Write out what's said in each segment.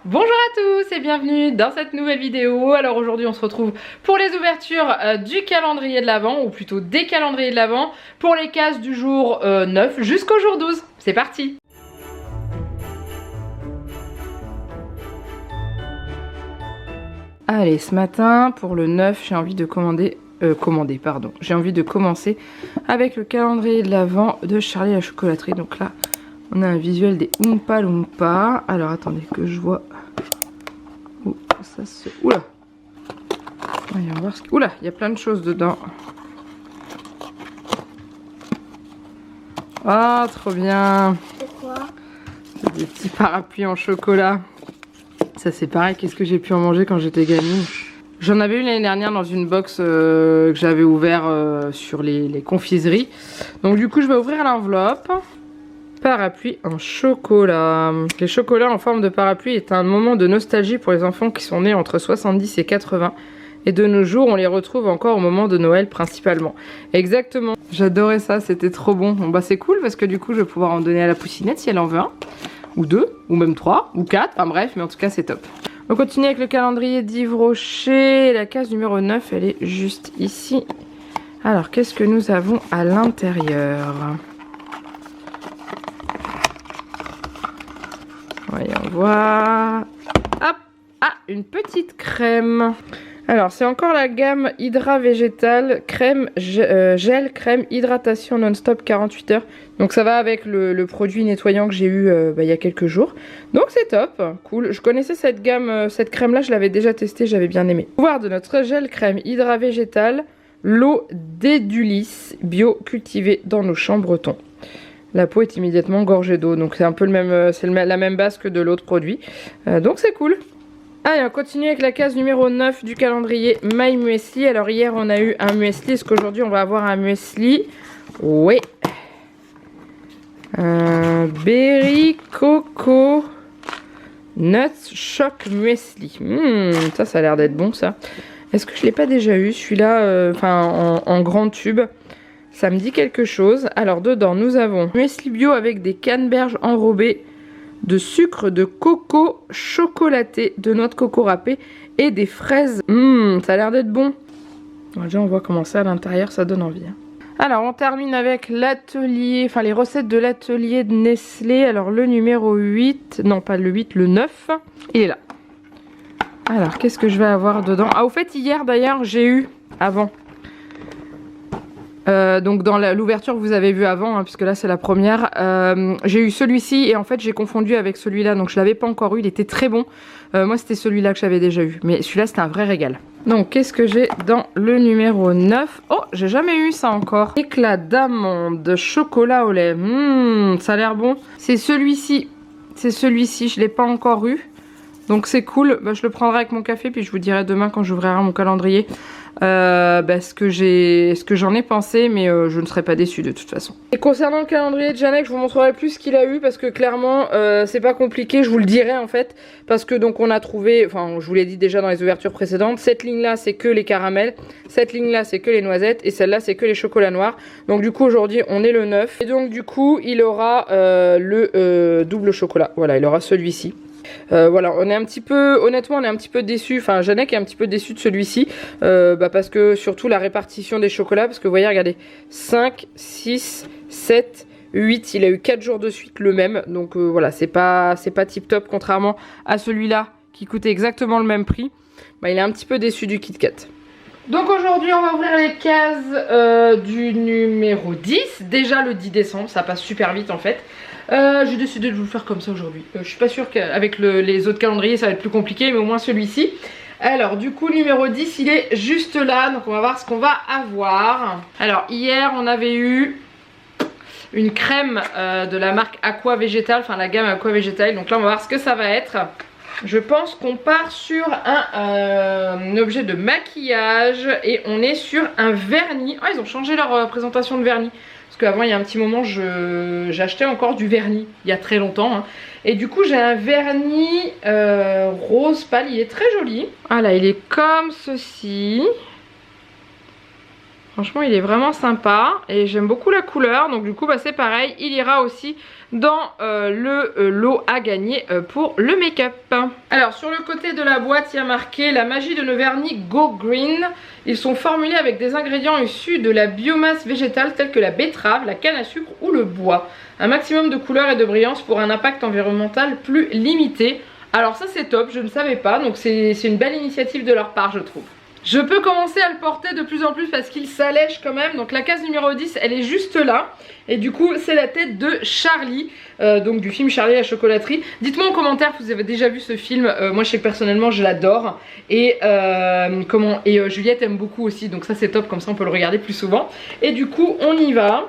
Bonjour à tous et bienvenue dans cette nouvelle vidéo. Alors aujourd'hui on se retrouve pour les ouvertures du calendrier de l'Avent, ou plutôt des calendriers de l'Avent, pour les cases du jour 9 jusqu'au jour 12. C'est parti! Allez, ce matin pour le 9 j'ai envie de j'ai envie de commencer avec le calendrier de l'Avent de Charlie la chocolaterie. Donc là on a un visuel des Oompa Loompa. Alors attendez que je vois où ça se... Oula! Voyons voir ce que... Oula, il y a plein de choses dedans. Ah, trop bien! C'est quoi? C'est des petits parapluies en chocolat. Ça c'est pareil, qu'est-ce que j'ai pu en manger quand j'étais gamine. J'en avais eu l'année dernière dans une box que j'avais ouvert sur les confiseries. Donc du coup je vais ouvrir l'enveloppe. Parapluie en chocolat. Les chocolats en forme de parapluie est un moment de nostalgie pour les enfants qui sont nés entre 70 et 80. Et de nos jours, on les retrouve encore au moment de Noël principalement. Exactement. J'adorais ça, c'était trop bon. Bon bah c'est cool parce que du coup, je vais pouvoir en donner à la poussinette si elle en veut un. Ou deux, ou même trois, ou quatre. Enfin bref, mais en tout cas, c'est top. On continue avec le calendrier d'Yves Rocher. La case numéro 9, elle est juste ici. Alors, qu'est-ce que nous avons à l'intérieur ? Voyons voir. Hop. Ah, une petite crème. Alors, c'est encore la gamme Hydra Végétal, crème, gel, crème, hydratation non-stop 48 heures. Donc ça va avec le produit nettoyant que j'ai eu il y a quelques jours. Donc c'est top, cool. Je connaissais cette gamme, cette crème-là, je l'avais déjà testée, j'avais bien aimé. Pouvoir de notre gel crème Hydra Végétal, l'eau d'Édulis, bio cultivée dans nos champs bretons. La peau est immédiatement gorgée d'eau, donc c'est un peu le même, la même base que de l'autre produit. Donc c'est cool. Allez, on continue avec la case numéro 9 du calendrier My Muesli. Alors hier on a eu un muesli, est-ce qu'aujourd'hui on va avoir un muesli? Oui. Berry Coco Nuts Choc Muesli. Ça a l'air d'être bon ça. Est-ce que je l'ai pas déjà eu celui-là, en grand tube? Ça me dit quelque chose. Alors dedans nous avons muesli bio avec des canneberges enrobées de sucre de coco chocolaté, de noix de coco râpée et des fraises. Ça a l'air d'être bon. Déjà on voit comment ça à l'intérieur, ça donne envie. Alors on termine avec l'atelier, enfin les recettes de l'atelier de Nestlé. Alors le numéro 8, non pas le 8, le 9, il est là. Alors qu'est-ce que je vais avoir dedans? Ah au fait hier d'ailleurs j'ai eu, avant, donc dans l'ouverture vous avez vu avant, puisque là c'est la première, j'ai eu celui-ci et en fait j'ai confondu avec celui-là, donc je l'avais pas encore eu, il était très bon. Moi c'était celui-là que j'avais déjà eu, mais celui-là c'était un vrai régal. Donc qu'est-ce que j'ai dans le numéro 9? Oh, j'ai jamais eu ça encore. Éclat d'amande, chocolat au lait, ça a l'air bon. C'est celui-ci, je l'ai pas encore eu. Donc c'est cool, je le prendrai avec mon café puis je vous dirai demain quand j'ouvrirai mon calendrier ce que j'en ai pensé, mais je ne serai pas déçue de toute façon. Et concernant le calendrier de Janek, je vous montrerai plus ce qu'il a eu parce que clairement c'est pas compliqué, je vous le dirai en fait, parce que donc on a trouvé, enfin je vous l'ai dit déjà dans les ouvertures précédentes, cette ligne là c'est que les caramels, cette ligne là c'est que les noisettes et celle-là c'est que les chocolats noirs. Donc du coup aujourd'hui on est le 9 et donc du coup il aura le double chocolat, voilà, il aura celui-ci. Voilà, on est un petit peu, honnêtement on est un petit peu déçu, enfin Janek est un petit peu déçu de celui-ci, parce que surtout la répartition des chocolats, parce que vous voyez, regardez, 5, 6, 7, 8, il a eu 4 jours de suite le même, donc voilà, c'est pas tip top, contrairement à celui-là qui coûtait exactement le même prix. Il est un petit peu déçu du Kit Kat. Donc aujourd'hui on va ouvrir les cases du numéro 10, déjà le 10 décembre, ça passe super vite en fait. J'ai décidé de vous le faire comme ça aujourd'hui. Je suis pas sûre qu'avec les autres calendriers ça va être plus compliqué, mais au moins celui-ci. Alors du coup le numéro 10 il est juste là, donc on va voir ce qu'on va avoir. Alors hier on avait eu une crème de la marque Aqua Végétal, enfin la gamme Aqua Végétal, donc là on va voir ce que ça va être. Je pense qu'on part sur un objet de maquillage et on est sur un vernis. Ah, ils ont changé leur présentation de vernis. Parce qu'avant, il y a un petit moment, j'achetais encore du vernis, il y a très longtemps. Et du coup, j'ai un vernis rose pâle, il est très joli. Voilà, il est comme ceci. Franchement il est vraiment sympa et j'aime beaucoup la couleur. Donc du coup bah, c'est pareil, il ira aussi dans le lot à gagner pour le make-up. Alors sur le côté de la boîte il y a marqué la magie de nos vernis Go Green. Ils sont formulés avec des ingrédients issus de la biomasse végétale tels que la betterave, la canne à sucre ou le bois. Un maximum de couleur et de brillance pour un impact environnemental plus limité. Alors ça c'est top, je ne savais pas, donc c'est une belle initiative de leur part je trouve. Je peux commencer à le porter de plus en plus parce qu'il s'allège quand même. Donc la case numéro 10 elle est juste là. Et du coup c'est la tête de Charlie, donc du film Charlie la chocolaterie. Dites-moi en commentaire si vous avez déjà vu ce film. Moi je sais que personnellement je l'adore. Et, Juliette aime beaucoup aussi, donc ça c'est top, comme ça on peut le regarder plus souvent. Et du coup on y va.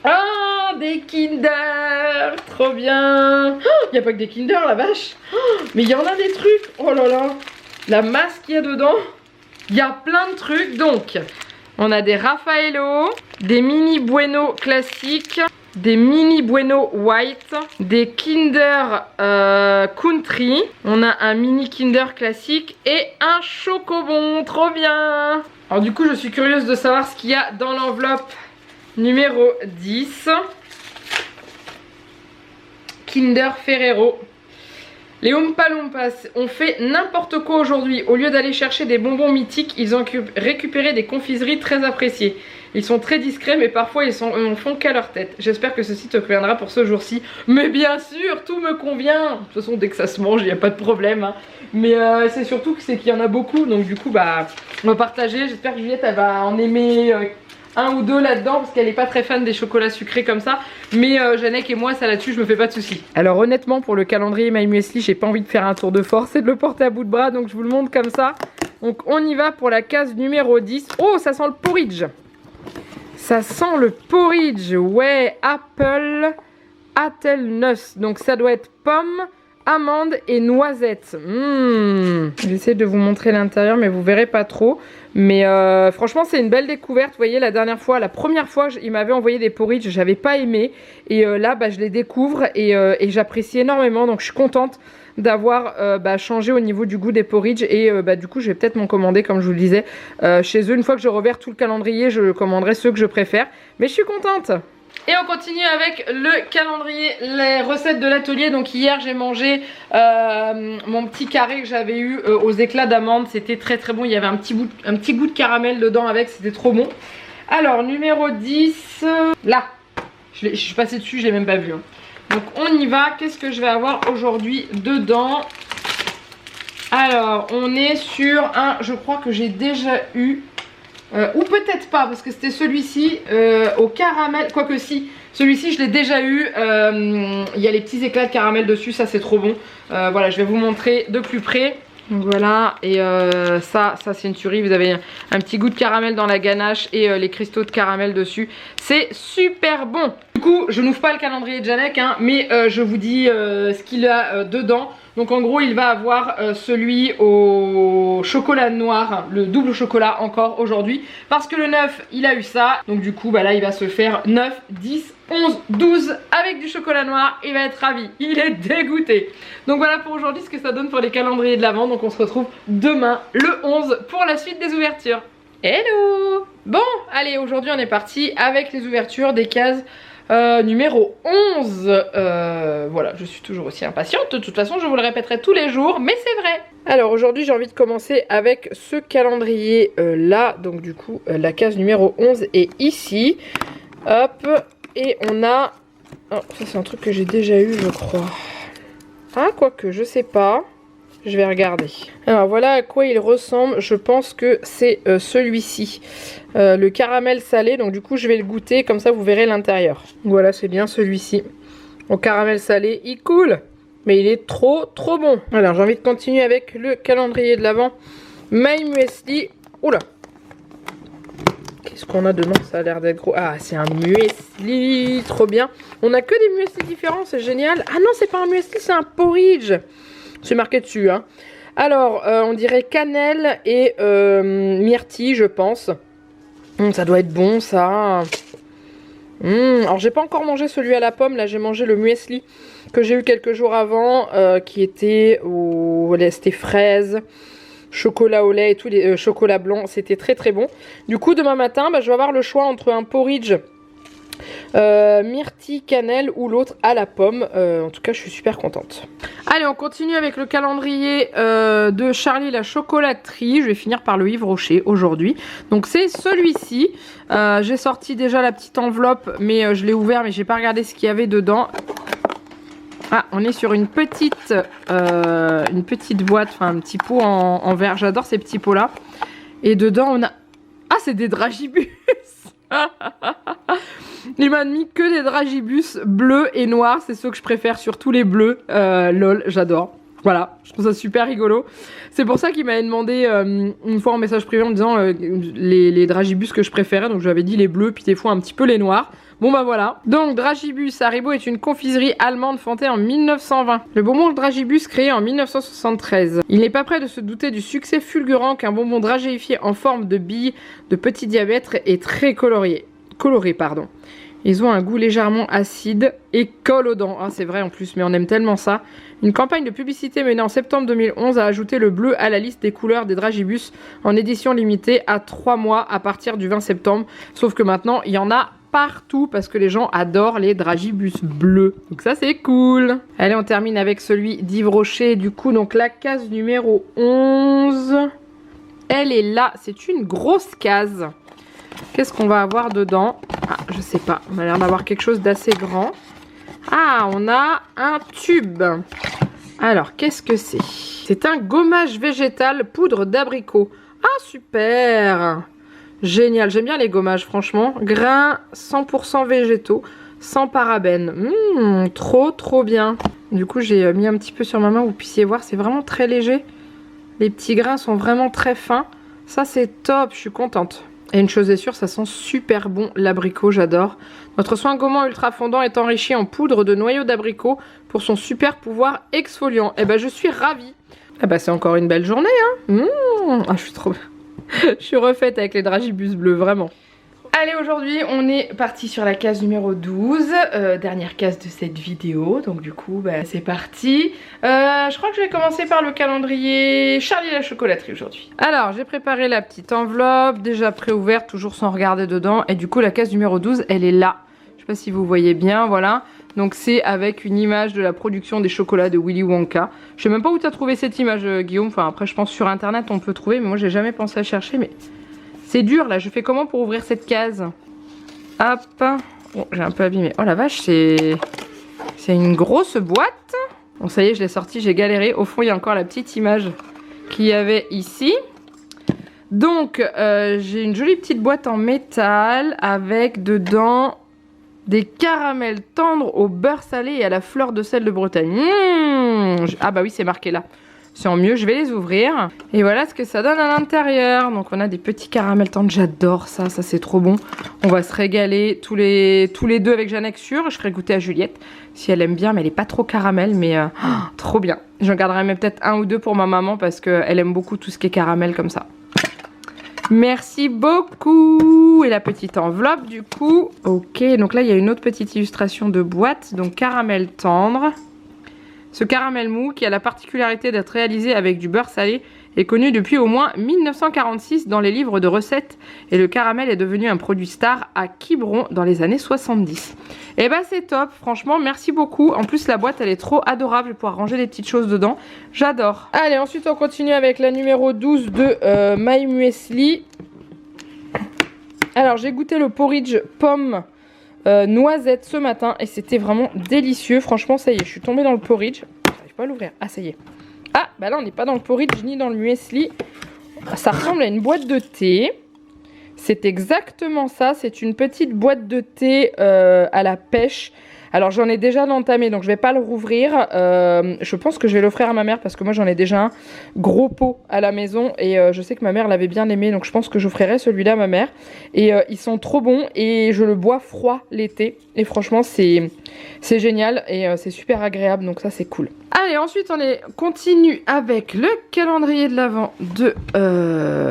Ah, des Kinder, trop bien. Il n'y a pas que des Kinder la vache. Mais il y en a des trucs, oh là là. La masse qu'il y a dedans, il y a plein de trucs. Donc on a des Raffaello, des mini Bueno classiques, des mini Bueno white, des Kinder country, on a un mini Kinder classique et un chocobon, trop bien. Alors du coup je suis curieuse de savoir ce qu'il y a dans l'enveloppe numéro 10. Kinder Ferrero. Les Oompa Loompas ont fait n'importe quoi aujourd'hui. Au lieu d'aller chercher des bonbons mythiques, ils ont récupéré des confiseries très appréciées. Ils sont très discrets mais parfois ils en font qu'à leur tête. J'espère que ceci te conviendra pour ce jour-ci. Mais bien sûr, tout me convient. De toute façon dès que ça se mange, il n'y a pas de problème. Hein. Mais c'est surtout qu'il y en a beaucoup. Donc du coup bah on va partager. J'espère que Juliette elle va en aimer un ou deux là-dedans parce qu'elle n'est pas très fan des chocolats sucrés comme ça. Mais Janek et moi ça là-dessus je me fais pas de soucis. Alors honnêtement pour le calendrier My Muesli j'ai pas envie de faire un tour de force et de le porter à bout de bras. Donc je vous le montre comme ça. Donc on y va pour la case numéro 10. Oh ça sent le porridge. Ça sent le porridge. Ouais, apple, nuss. Donc ça doit être pomme, amande et noisette. J'essaie de vous montrer l'intérieur mais vous verrez pas trop. Mais franchement c'est une belle découverte. Vous voyez la dernière fois, la première fois il m'avait envoyé des porridge, j'avais pas aimé. Et là bah, je les découvre et j'apprécie énormément. Donc je suis contente d'avoir changé au niveau du goût des porridge. Et du coup je vais peut-être m'en commander comme je vous le disais chez eux. Une fois que je reverrai tout le calendrier je commanderai ceux que je préfère. Mais je suis contente. Et on continue avec le calendrier, les recettes de l'atelier. Donc hier j'ai mangé mon petit carré que j'avais eu aux éclats d'amande. C'était très très bon, il y avait un petit goût de caramel dedans avec, c'était trop bon. Alors numéro 10, là, je suis passée dessus, je l'ai même pas vu. Hein. Donc on y va, qu'est-ce que je vais avoir aujourd'hui dedans? Alors on est sur un, je crois que j'ai déjà eu... ou peut-être pas parce que c'était celui-ci au caramel, quoique si, celui-ci je l'ai déjà eu, il y a les petits éclats de caramel dessus, ça c'est trop bon. Voilà, je vais vous montrer de plus près. Donc voilà, et ça c'est une tuerie, vous avez un petit goût de caramel dans la ganache et les cristaux de caramel dessus, c'est super bon. Du coup je n'ouvre pas le calendrier de Janek hein, mais je vous dis ce qu'il a dedans. Donc en gros il va avoir celui au chocolat noir, le double chocolat encore aujourd'hui. Parce que le 9 il a eu ça. Donc du coup bah là il va se faire 9, 10, 11, 12 avec du chocolat noir. Il va être ravi, il est dégoûté. Donc voilà pour aujourd'hui ce que ça donne pour les calendriers de l'Avent. Donc on se retrouve demain le 11 pour la suite des ouvertures. Hello! Bon allez aujourd'hui on est parti avec les ouvertures des cases numéro 11. Voilà, je suis toujours aussi impatiente. De toute façon, je vous le répéterai tous les jours, mais c'est vrai. Alors aujourd'hui, j'ai envie de commencer avec ce calendrier là. Donc du coup, la case numéro 11 est ici. Hop, et on a... Oh, ça c'est un truc que j'ai déjà eu, je crois. Ah, quoique, je sais pas. Je vais regarder. Alors voilà à quoi il ressemble. Je pense que c'est celui-ci. Le caramel salé. Donc du coup je vais le goûter. Comme ça vous verrez l'intérieur. Voilà c'est bien celui-ci. Au caramel salé. Il coule. Mais il est trop bon. Alors j'ai envie de continuer avec le calendrier de l'Avent. My Muesli. Oula. Qu'est-ce qu'on a dedans? Ça a l'air d'être gros. Ah c'est un muesli. Trop bien. On a que des muesli différents. C'est génial. Ah non c'est pas un muesli. C'est un porridge. C'est marqué dessus hein. Alors on dirait cannelle et myrtille je pense. Ça doit être bon ça. Alors j'ai pas encore mangé celui à la pomme. Là j'ai mangé le muesli que j'ai eu quelques jours avant qui était au... C'était fraise, chocolat au lait et tout, les chocolats blancs, c'était très très bon. Du coup demain matin je vais avoir le choix entre un porridge myrtille cannelle ou l'autre à la pomme. En tout cas je suis super contente. Allez, on continue avec le calendrier de Charlie la chocolaterie. Je vais finir par le Yves Rocher aujourd'hui. Donc c'est celui-ci. J'ai sorti déjà la petite enveloppe, mais je l'ai ouvert, mais j'ai pas regardé ce qu'il y avait dedans. Ah, on est sur une petite boîte, enfin un petit pot en verre. J'adore ces petits pots là. Et dedans on a... Ah, c'est des dragibus. Il m'a mis que des dragibus bleus et noirs. C'est ceux que je préfère sur tous les bleus. Lol, j'adore. Voilà, je trouve ça super rigolo. C'est pour ça qu'il m'avait demandé une fois en message privé en me disant les dragibus que je préférais. Donc j'avais dit les bleus, puis des fois un petit peu les noirs. Bon bah voilà. Donc Dragibus Haribo est une confiserie allemande fondée en 1920. Le bonbon Dragibus créé en 1973. Il n'est pas prêt de se douter du succès fulgurant qu'un bonbon dragéifié en forme de bille de petit diamètre est très coloré. Ils ont un goût légèrement acide et colle aux dents. Ah, c'est vrai en plus, mais on aime tellement ça. Une campagne de publicité menée en septembre 2011 a ajouté le bleu à la liste des couleurs des Dragibus en édition limitée à 3 mois à partir du 20 septembre. Sauf que maintenant, il y en a partout parce que les gens adorent les Dragibus bleus. Donc ça, c'est cool. Allez, on termine avec celui d'Yves Rocher. Du coup, donc la case numéro 11. Elle est là. C'est une grosse case. Qu'est-ce qu'on va avoir dedans? Ah, je sais pas. On a l'air d'avoir quelque chose d'assez grand. Ah, on a un tube. Alors, qu'est-ce que c'est? C'est un gommage végétal poudre d'abricot. Ah, super! Génial. J'aime bien les gommages, franchement. Grains 100% végétaux, sans parabènes. Trop bien. Du coup, j'ai mis un petit peu sur ma main. Vous puissiez voir, c'est vraiment très léger. Les petits grains sont vraiment très fins. Ça, c'est top. Je suis contente. Et une chose est sûre, ça sent super bon l'abricot, j'adore. Notre soin gommant ultra fondant est enrichi en poudre de noyau d'abricot pour son super pouvoir exfoliant. Et ben je suis ravie. Eh ben c'est encore une belle journée, hein. Ah, je suis trop... je suis refaite avec les Dragibus bleus, vraiment. Allez, aujourd'hui on est parti sur la case numéro 12, dernière case de cette vidéo, donc du coup bah, c'est parti. Je crois que je vais commencer par le calendrier Charlie la chocolaterie aujourd'hui. Alors j'ai préparé la petite enveloppe, déjà préouverte, toujours sans regarder dedans, et du coup la case numéro 12 elle est là. Je sais pas si vous voyez bien, voilà. Donc c'est avec une image de la production des chocolats de Willy Wonka. Je sais même pas où tu as trouvé cette image Guillaume, enfin après je pense sur internet on peut trouver, mais moi j'ai jamais pensé à chercher, mais... C'est dur là, je fais comment pour ouvrir cette case? Hop. Oh, j'ai un peu abîmé. Oh la vache, c'est une grosse boîte. Bon ça y est, je l'ai sortie, j'ai galéré. Au fond, il y a encore la petite image qu'il y avait ici. Donc, j'ai une jolie petite boîte en métal avec dedans des caramels tendres au beurre salé et à la fleur de sel de Bretagne. Ah bah oui, c'est marqué là. C'est en mieux, je vais les ouvrir. Et voilà ce que ça donne à l'intérieur. Donc on a des petits caramels tendres, j'adore ça, ça c'est trop bon. On va se régaler tous les deux avec Jeanne sûr. Je ferai goûter à Juliette si elle aime bien, mais elle est pas trop caramel, mais trop bien. J'en garderai même peut-être un ou deux pour ma maman parce qu'elle aime beaucoup tout ce qui est caramel comme ça. Merci beaucoup. Et la petite enveloppe du coup. Ok, donc là il y a une autre petite illustration de boîte. Donc caramel tendre. Ce caramel mou, qui a la particularité d'être réalisé avec du beurre salé, est connu depuis au moins 1946 dans les livres de recettes. Et le caramel est devenu un produit star à Quiberon dans les années 70. Et bah c'est top, franchement, merci beaucoup. En plus, la boîte, elle est trop adorable. Je vais pouvoir ranger des petites choses dedans. J'adore. Allez, ensuite, on continue avec la numéro 12 de My Muesli. Alors, j'ai goûté le porridge pomme noisette ce matin et c'était vraiment délicieux. Franchement ça y est, je suis tombée dans le porridge. J'arrive pas à l'ouvrir. Ah ça y est. Ah bah là on n'est pas dans le porridge ni dans le muesli. Ça ressemble à une boîte de thé. C'est exactement ça. C'est une petite boîte de thé à la pêche. Alors j'en ai déjà l'entamé donc je vais pas le rouvrir. Je pense que je vais l'offrir à ma mère parce que moi j'en ai déjà un gros pot à la maison et je sais que ma mère l'avait bien aimé, donc je pense que j'offrirai celui-là à ma mère. Et ils sont trop bons et je le bois froid l'été et franchement c'est génial et c'est super agréable, donc ça c'est cool. Allez, ensuite on continue avec le calendrier de l'Avent de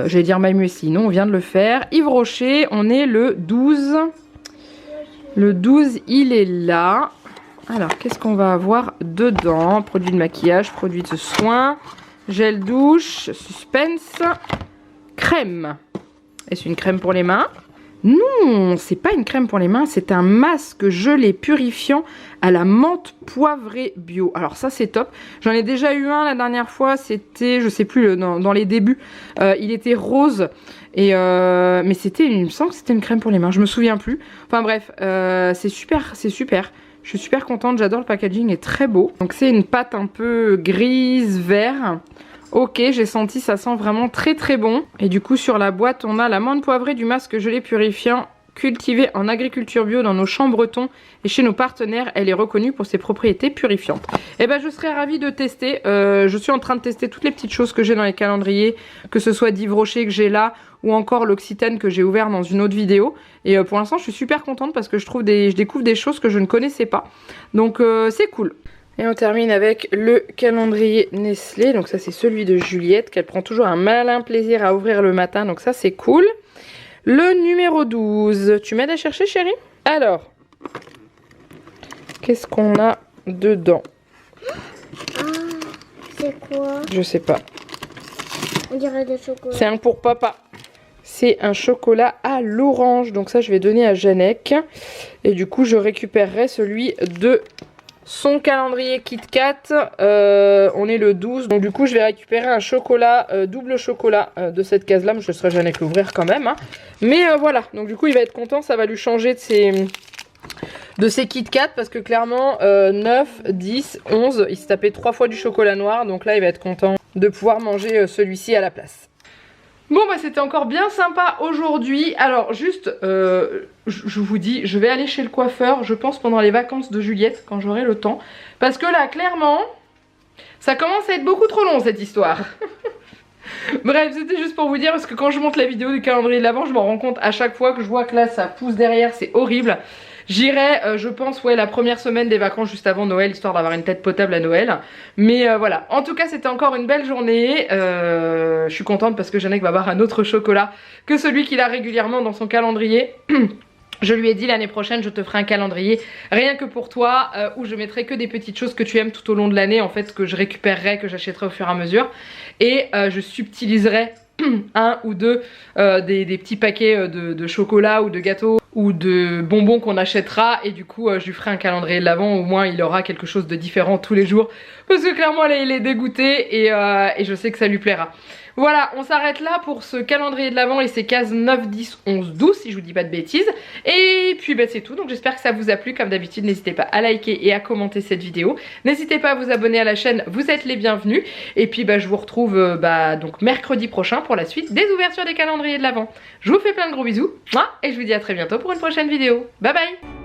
j'allais dire My Muesli, non on vient de le faire. Yves Rocher, on est le 12. Le 12, il est là. Alors, qu'est-ce qu'on va avoir dedans? Produits de maquillage, produits de soins. gel douche, suspense, crème. Est-ce une crème pour les mains? Non, c'est pas une crème pour les mains, c'est un masque gelé purifiant à la menthe poivrée bio. Alors ça c'est top. J'en ai déjà eu un la dernière fois, c'était, je sais plus, dans les débuts. Il était rose. Et mais c'était, il me semble que c'était une crème pour les mains, je me souviens plus. Enfin bref, c'est super, c'est super. Je suis super contente, j'adore le packaging, est très beau. Donc c'est une pâte un peu grise, vert. Ok, j'ai senti, ça sent vraiment très très bon. Et du coup sur la boîte, on a la menthe poivrée du masque gelé purifiant cultivée en agriculture bio dans nos champs bretons et chez nos partenaires. Elle est reconnue pour ses propriétés purifiantes. Et ben je serais ravie de tester. Je suis en train de tester toutes les petites choses que j'ai dans les calendriers, que ce soit d'Yves Rocher que j'ai là ou encore l'Occitane que j'ai ouvert dans une autre vidéo. Et pour l'instant je suis super contente parce que je découvre des choses que je ne connaissais pas. Donc c'est cool. Et on termine avec le calendrier Nestlé. Donc ça c'est celui de Juliette qu'elle prend toujours un malin plaisir à ouvrir le matin. Donc ça c'est cool. Le numéro 12. Tu m'aides à chercher chérie? Alors, qu'est-ce qu'on a dedans? Ah, c'est quoi? Je sais pas. On dirait du chocolat. C'est un pour papa. C'est un chocolat à l'orange. Donc ça je vais donner à Janek. Et du coup je récupérerai celui de son calendrier KitKat. On est le 12. Donc du coup je vais récupérer un chocolat, double chocolat de cette case là. Je laisserai Janek l'ouvrir quand même. Hein. Mais voilà. Donc du coup il va être content. Ça va lui changer de ses KitKat. Parce que clairement 9, 10, 11. Il s'est tapé 3 fois du chocolat noir. Donc là il va être content de pouvoir manger celui-ci à la place. Bon bah c'était encore bien sympa aujourd'hui. Alors juste, je vous dis, je vais aller chez le coiffeur, je pense pendant les vacances de Juliette, quand j'aurai le temps. Parce que là, clairement, ça commence à être beaucoup trop long cette histoire. Bref, c'était juste pour vous dire, parce que quand je monte la vidéo du calendrier de l'Avent, je m'en rends compte à chaque fois que je vois que là, ça pousse derrière, c'est horrible. J'irai, je pense, ouais, la première semaine des vacances juste avant Noël, histoire d'avoir une tête potable à Noël. Mais voilà, en tout cas, c'était encore une belle journée. Je suis contente parce que Janek va avoir un autre chocolat que celui qu'il a régulièrement dans son calendrier. Je lui ai dit l'année prochaine je te ferai un calendrier rien que pour toi où je mettrai que des petites choses que tu aimes tout au long de l'année en fait que je récupérerai, que j'achèterai au fur et à mesure et je subtiliserai un ou deux des petits paquets de chocolat ou de gâteaux ou de bonbons qu'on achètera et du coup je lui ferai un calendrier de l'Avent, au moins il aura quelque chose de différent tous les jours parce que clairement là il est dégoûté et je sais que ça lui plaira. Voilà, on s'arrête là pour ce calendrier de l'Avent et ses cases 9, 10, 11, 12 si je vous dis pas de bêtises. Et puis bah, c'est tout, donc j'espère que ça vous a plu. Comme d'habitude, n'hésitez pas à liker et à commenter cette vidéo. N'hésitez pas à vous abonner à la chaîne, vous êtes les bienvenus. Et puis bah, je vous retrouve donc mercredi prochain pour la suite des ouvertures des calendriers de l'Avent. Je vous fais plein de gros bisous et je vous dis à très bientôt pour une prochaine vidéo. Bye bye.